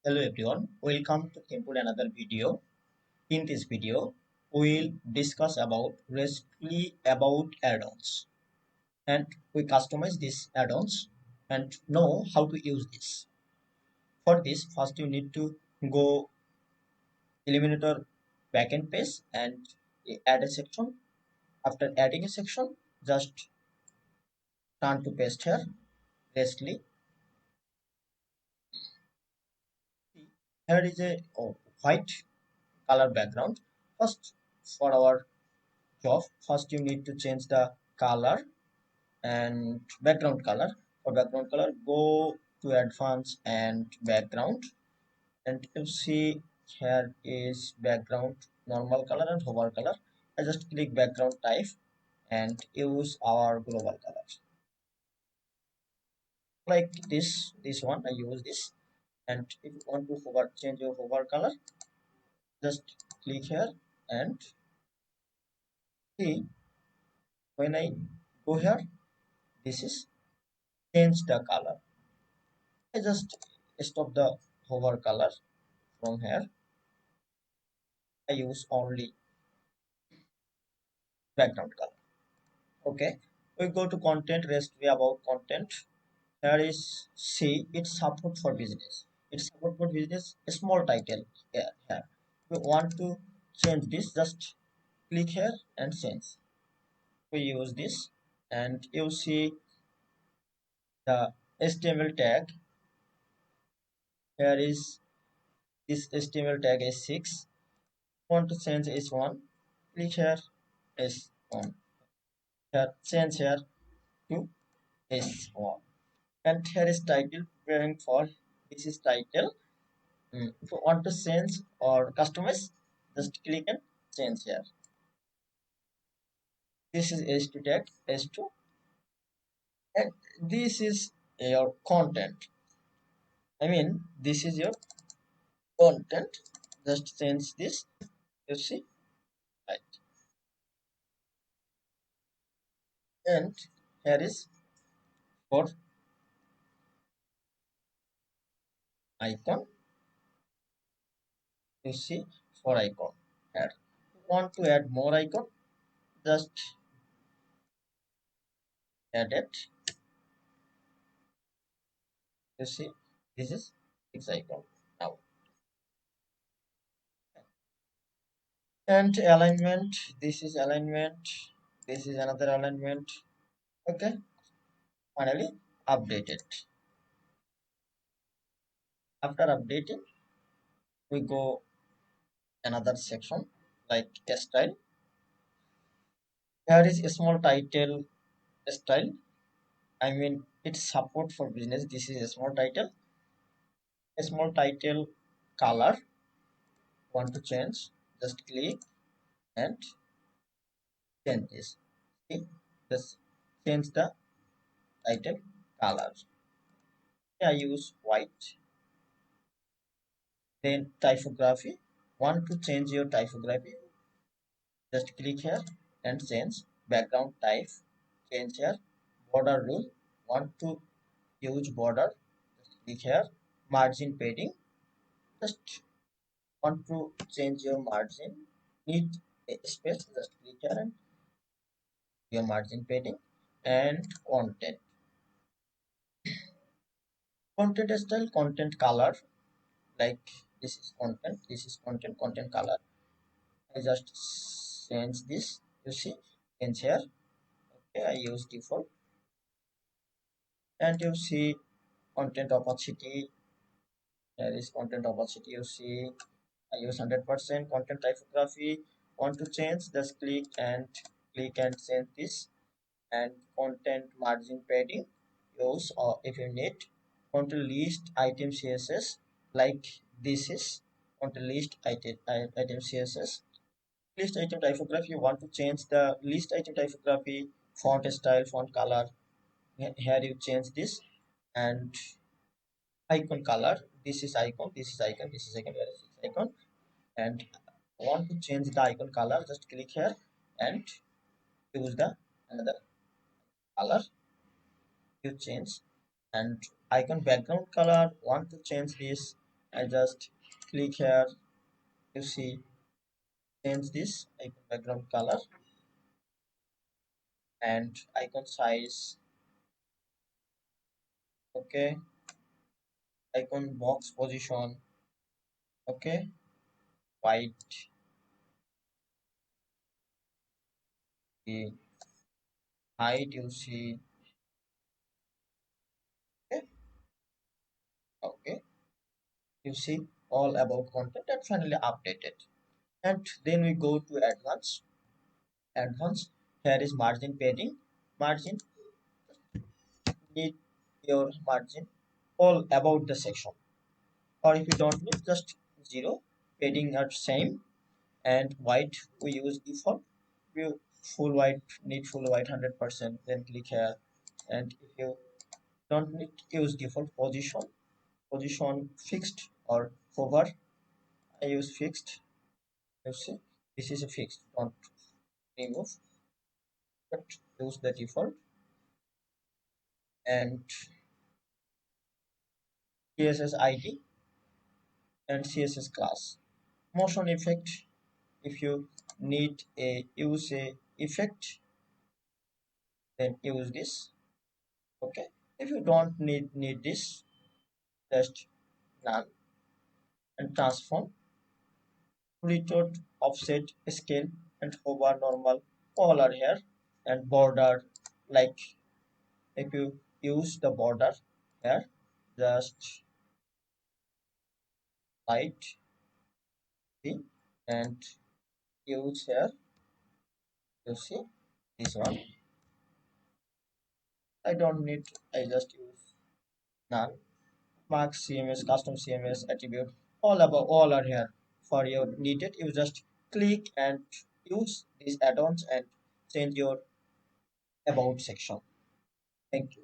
Hello everyone, welcome to another video. In this video, we'll discuss about basically about add-ons, and we customize these add-ons and know how to use this. For this, first you need to go Elementor backend page and add a section. After adding a section, just turn to paste here. Lastly, here is a white color background. First, for our job, first you need to change the color and background color. For background color, go to advanced and background, and you see here is background normal color and hover color. I just click background type and use our global color like this one. I use this, and if you want to hover, change your hover color, just click here and see. When I go here, this is change the color. I just stop the hover color from here. I use only background color. Okay, we go to content. Rest way about content. Here is C. It's support for business. It's support for business. A small title here. We want to change this. Just click here and change. We use this, and you see the HTML tag. Here is this HTML tag is 6. Want to change S1? Click here S1. Here change here to S1. And here is title preparing for. This is title. If you want to change or customize, just click and change here. This is h2 tag, h2, and this is your content. I mean, this is your content. Just change this. You see, right? And here is for icon. You see, for icon. Here, want to add more icon? Just add it. You see, this is its icon now. And alignment, this is alignment, this is another alignment. Okay, finally update it. After updating, we go another section like style. Here is a small title style. I mean, it's support for business. This is a small title. A small title color. Want to change, just click and change this. See, just change the title color. I use white. Then typography. Want to change your typography, just click here and change. Background type, change here. Border rule, want to use border, just click here. Margin padding, just want to change your margin, need a space, just click here and your margin padding. And content style, content color, like this is content, this is content color. I just change this. You see, change here. Okay, I use default. And you see content opacity. There is content opacity. You see, I use 100%. Content typography. Want to change, just click and change this. And content margin padding, use or if you need. Content list item CSS, like this is content list item CSS. List item typography, you want to change the list item typography, font style, font color. Here you change this. And icon color, this is icon, this is icon, this is icon, where is this icon. And want to change the icon color, just click here and choose the another color. You change. And icon background color, want to change this, I just click here. You see, change this icon background color and icon size. Okay, icon box position. Okay, white. The height you see. Okay, okay, you see all about content and finally updated. And then we go to advanced. Here is margin padding. Margin, need your margin all about the section, or if you don't need, just zero. Padding are same. And white, we use default. We full white, need full white 100%, then click here. And if you don't need, use default. Position fixed or hover. I use fixed. You see, this is a fixed, don't remove, but use the default. And CSS ID and CSS class. Motion effect, if you need a use a effect, then use this. Okay, if you don't need this, just none. And transform, retort, offset, scale, and hover, normal, all are here. And border, like if you use the border here, just light see, and use here. You see this one, I don't need, I just use none. Mark CMS, custom CMS attribute, all about all are here. For your needed, you just click and use these add-ons and change your about section. Thank you.